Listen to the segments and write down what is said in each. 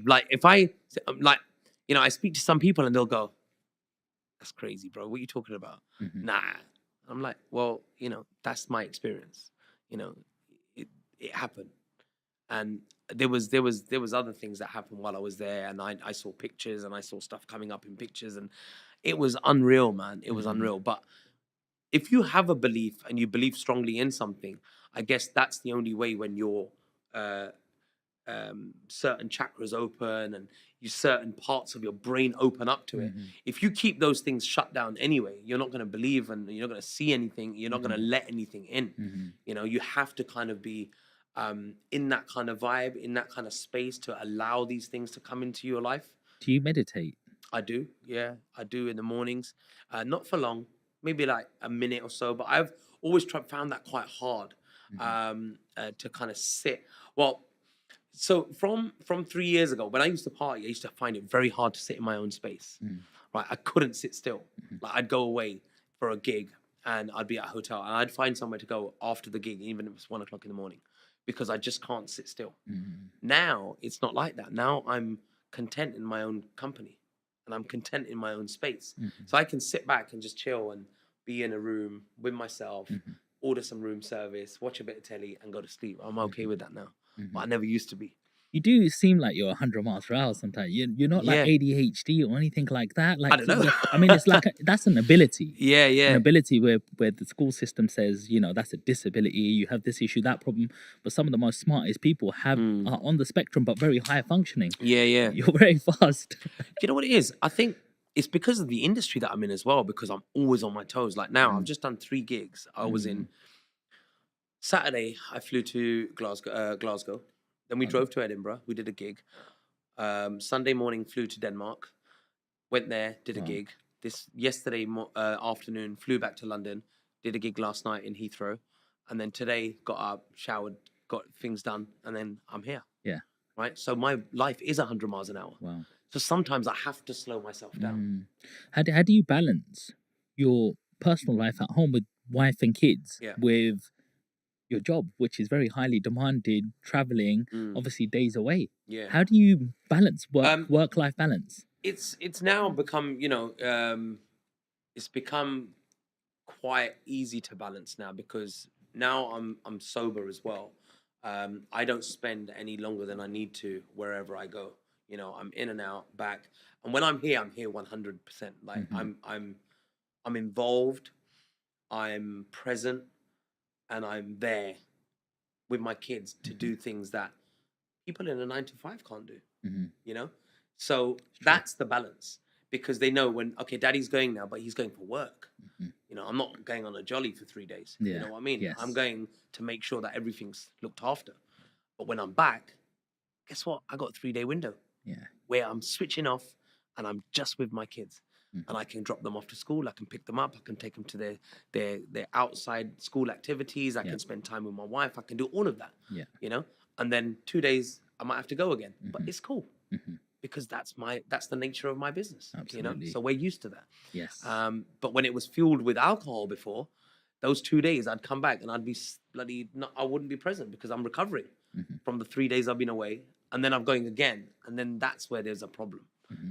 Like if I like, you know, I speak to some people and they'll go, "That's crazy, bro. What are you talking about?" Nah. I'm like, well, you know, that's my experience. You know, it happened, and there was other things that happened while I was there, and I saw pictures and I saw stuff coming up in pictures, and it was unreal, man. It was unreal. But if you have a belief and you believe strongly in something, I guess that's the only way when your certain chakras open and you certain parts of your brain open up to it. If you keep those things shut down anyway, you're not going to believe and you're not going to see anything. You're not going to let anything in. You know, you have to kind of be in that kind of vibe, in that kind of space to allow these things to come into your life. Do you meditate? I do, yeah, I do in the mornings. Not for long, maybe like a minute or so, but I've always found that quite hard to kind of sit. Well, so from 3 years ago, when I used to party, I used to find it very hard to sit in my own space. Right, I couldn't sit still. Like I'd go away for a gig and I'd be at a hotel and I'd find somewhere to go after the gig, even if it's 1 o'clock in the morning, because I just can't sit still. Now it's not like that. Now I'm content in my own company and I'm content in my own space. So I can sit back and just chill and be in a room with myself, order some room service, watch a bit of telly and go to sleep. I'm okay with that now. But I never used to be. You do seem like you're 100 miles per hour sometimes. You're not like ADHD or anything like that. Like, I don't know. I mean, it's like that's an ability. Yeah. An ability where the school system says, you know, that's a disability. You have this issue, that problem. But some of the most smartest people are on the spectrum, but very high functioning. Yeah. You're very fast. You know what it is? I think it's because of the industry that I'm in as well, because I'm always on my toes. Like now, I've just done 3 gigs. I was in Saturday, I flew to Glasgow. Then we drove to Edinburgh. We did a gig. Sunday morning, flew to Denmark. Went there, did a gig. Yesterday afternoon, flew back to London. Did a gig last night in Heathrow. And then today, got up, showered, got things done. And then I'm here. Yeah. Right? So my life is 100 miles an hour. Wow. So sometimes I have to slow myself down. How do you balance your personal life at home with wife and kids with your job, which is very highly demanded, traveling, obviously days away? Yeah. How do you balance work-life balance? It's now become, you know, it's become quite easy to balance now because now I'm sober as well. I don't spend any longer than I need to wherever I go. You know, I'm in and out, back, and when I'm here 100%. Like I'm involved, I'm present, and I'm there with my kids to do things that people in a 9 to 5 can't do. You know, so that's the balance because they know when daddy's going now, but he's going for work. You know, I'm not going on a jolly for 3 days. You know what I mean? Yes. I'm going to make sure that everything's looked after. But when I'm back, guess what? I got a 3-day window. Where I'm switching off and I'm just with my kids. And I can drop them off to school. I can pick them up. I can take them to their outside school activities. I can spend time with my wife. I can do all of that. You know, and then 2 days I might have to go again, but it's cool because that's the nature of my business. Absolutely. You know, so we're used to that. Yes. But when it was fueled with alcohol before, those 2 days I'd come back and I'd be I wouldn't be present because I'm recovering from the 3 days I've been away. And then I'm going again. And then that's where there's a problem.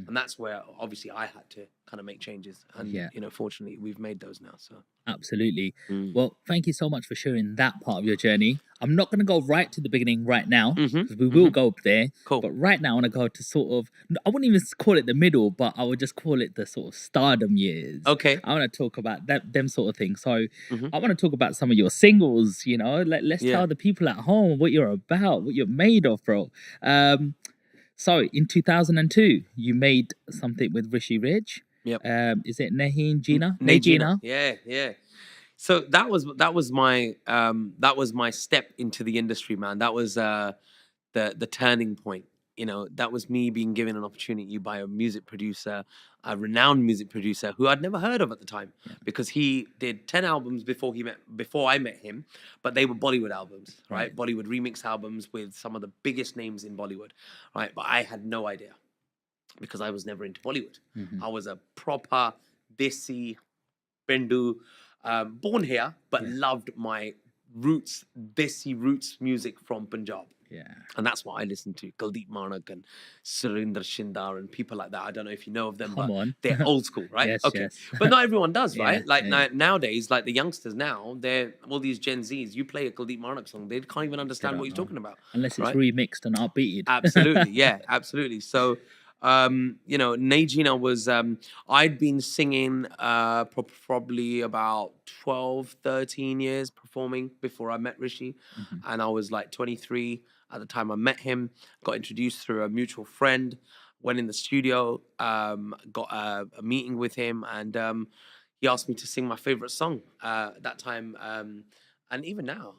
And that's where obviously I had to kind of make changes. And, you know, fortunately, we've made those now. So absolutely. Well, thank you so much for sharing that part of your journey. I'm not going to go right to the beginning right now because we will go up there. Cool. But right now, I want to go to sort of, I wouldn't even call it the middle, but I would just call it the sort of stardom years. Okay. I want to talk about them sort of things. So I want to talk about some of your singles, you know, let's tell the people at home what you're about, what you're made of, bro. So in 2002, you made something with Rishi Rich. Yep. Is it Nahin Gina? Gina. Yeah. So that was my step into the industry, man. That was the turning point. You know, that was me being given an opportunity by a music producer, a renowned music producer who I'd never heard of at the time because he did 10 albums before I met him, but they were Bollywood albums, right? Bollywood remix albums with some of the biggest names in Bollywood, right? But I had no idea because I was never into Bollywood. I was a proper Desi Bendu, born here, but loved my roots, Desi roots music from Punjab. Yeah. And that's what I listen to. Kuldeep Manak and Surinder Shindar and people like that. I don't know if you know of them, Come but on. they're old school, right? Yes, Okay. yes. But not everyone does, Yeah, right? Like yeah. nowadays, like the youngsters now, they're all these Gen Zs. You play a Kuldeep Manak song, they can't even They understand what don't he's know. talking about, Unless it's right? remixed and upbeated. Absolutely. Yeah, absolutely. So, you know, Najina was, I'd been singing probably about 12, 13 years performing before I met Rishi. And I was like 23 at the time I met him, got introduced through a mutual friend, went in the studio, got a meeting with him, and he asked me to sing my favorite song at that time. And even now,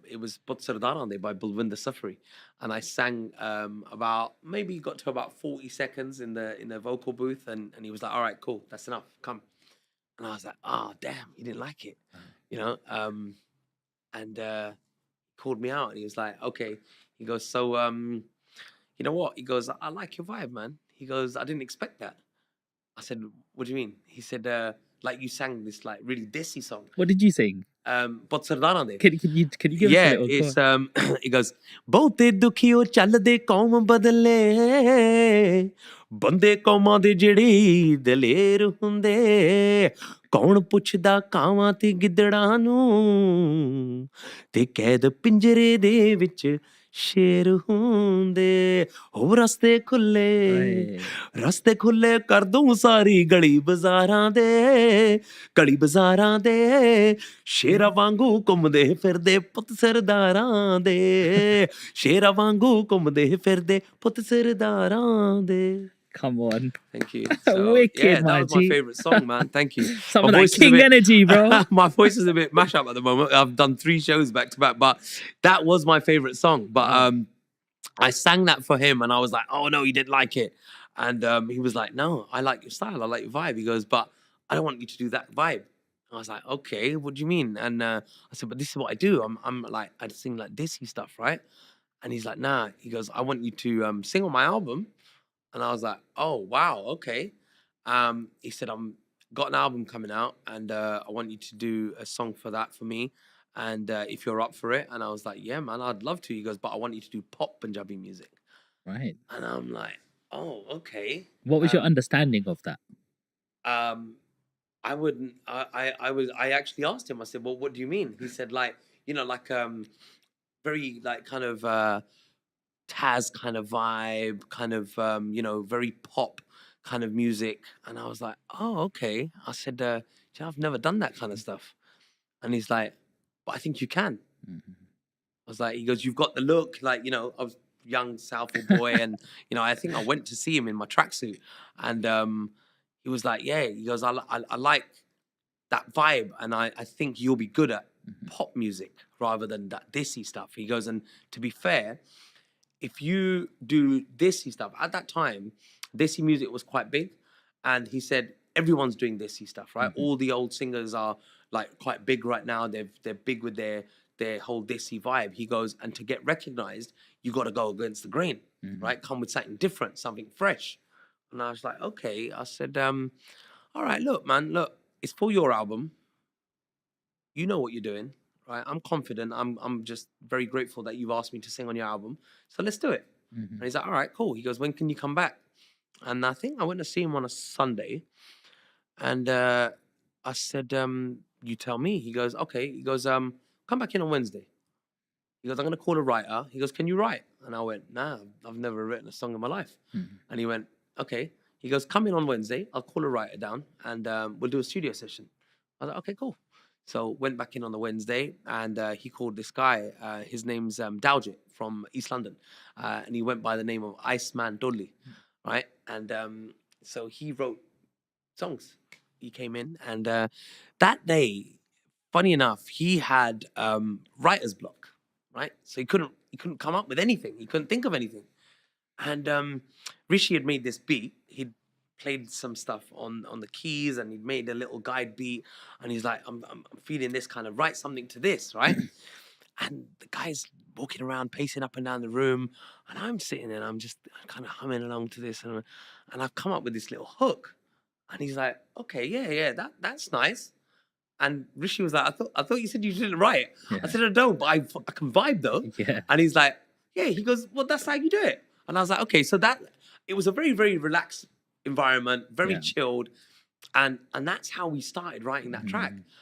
it was Put Sardarande by Bulwinder Safari. And I sang about, maybe got to about 40 seconds in the vocal booth. And he was like, all right, cool, that's enough, come. And I was like, oh, damn, he didn't like it, you know? And called me out and he was like, okay. He goes, so, you know what? He goes, I like your vibe, man. He goes, I didn't expect that. I said, what do you mean? He said, like you sang this like really desi song. What did you sing? But Sardana de. Can you give us a Yeah, little? it's he goes, ਬਹੁਤੇ ਦੁਖੀਓ ਚੱਲਦੇ ਕੌਮ ਬਦਲੇ ਬੰਦੇ ਕੌਮਾਂ ਦੇ ਜਿਹੜੀ ਦਲੇਰ ਹੁੰਦੇ ਕੌਣ ਪੁੱਛਦਾ ਕਾਵਾਂ ਤੇ ਗਿੱਦੜਾਂ ਨੂੰ ਤੇ ਕੈਦ ਪਿੰਜਰੇ ਦੇ ਵਿੱਚ ਸ਼ੇਰ ਹੁੰਦੇ ਹੋ ਰਸਤੇ ਖੁੱਲੇ ਕਰ ਦੂੰ ਸਾਰੀ ਗਲੀ ਬਾਜ਼ਾਰਾਂ ਦੇ ਸ਼ੇਰਾਂ ਵਾਂਗੂ ਘੁੰਮਦੇ ਫਿਰਦੇ ਪੁੱਤ ਸਰਦਾਰਾਂ ਦੇ ਸ਼ੇਰਾਂ ਵਾਂਗੂ ਘੁੰਮਦੇ ਫਿਰਦੇ ਪੁੱਤ ਸਰਦਾਰਾਂ ਦੇ Come on. Thank you. So, Wicked, yeah, that was my G. favorite song, man. Thank you. Some of that king energy, bro. My voice is a bit mash up at the moment. I've done 3 shows back to back, but that was my favorite song. But I sang that for him and I was like, oh no, he didn't like it. And he was like, no, I like your style. I like your vibe. He goes, but I don't want you to do that vibe. I was like, okay, what do you mean? And I said, but this is what I do. I'm like, I sing like dissy stuff, right? And he's like, nah. He goes, I want you to sing on my album. And I was like, oh, wow, okay. He said, got an album coming out and I want you to do a song for that for me. And if you're up for it. And I was like, yeah, man, I'd love to. He goes, but I want you to do pop Punjabi music. Right. And I'm like, oh, okay. What was your understanding of that? I actually asked him, I said, well, what do you mean? He said, like, you know, like very like kind of Taz kind of vibe, kind of, you know, very pop kind of music. And I was like, oh, okay. I said, I've never done that kind of stuff. And he's like, but I think you can. I was like, he goes, you've got the look. Like, you know, I was young Southall boy. And, you know, I think I went to see him in my tracksuit. And he was like, yeah. He goes, I like that vibe. And I think you'll be good at pop music rather than that dissy stuff. He goes, and to be fair, if you do dissy stuff, at that time, dissy music was quite big. And he said, everyone's doing dissy stuff, right? All the old singers are like quite big right now. They're big with their whole dissy vibe. He goes, and to get recognized, you got to go against the grain, right? Come with something different, something fresh. And I was like, okay. I said, all right, look, man, look, it's for your album. You know what you're doing. Right, I'm confident. I'm just very grateful that you've asked me to sing on your album. So let's do it. And he's like, all right, cool. He goes, when can you come back? And I think I went to see him on a Sunday. And I said, you tell me. He goes, okay. He goes, come back in on Wednesday. He goes, I'm going to call a writer. He goes, can you write? And I went, nah, I've never written a song in my life. And he went, okay. He goes, come in on Wednesday. I'll call a writer down and we'll do a studio session. I was like, okay, cool. So went back in on the Wednesday and he called this guy. His name's Daljit from East London. And he went by the name of Iceman Dolly, right? And so he wrote songs. He came in and that day, funny enough, he had writer's block, right? So he couldn't come up with anything. He couldn't think of anything. And Rishi had made this beat. He'd played some stuff on the keys and he'd made a little guide beat and he's like, I'm feeling this, kind of write something to this, right? And the guy's walking around, pacing up and down the room, and I'm sitting there and I'm just kind of humming along to this and I've come up with this little hook. And he's like, okay, yeah, that's nice. And Rishi was like, I thought you said you didn't write. I said, I don't, but I can vibe though. And he's like, Yeah, he goes, well, that's how you do it. And I was like, okay, so it was a very, very relaxed environment, very chilled. And that's how we started writing that track.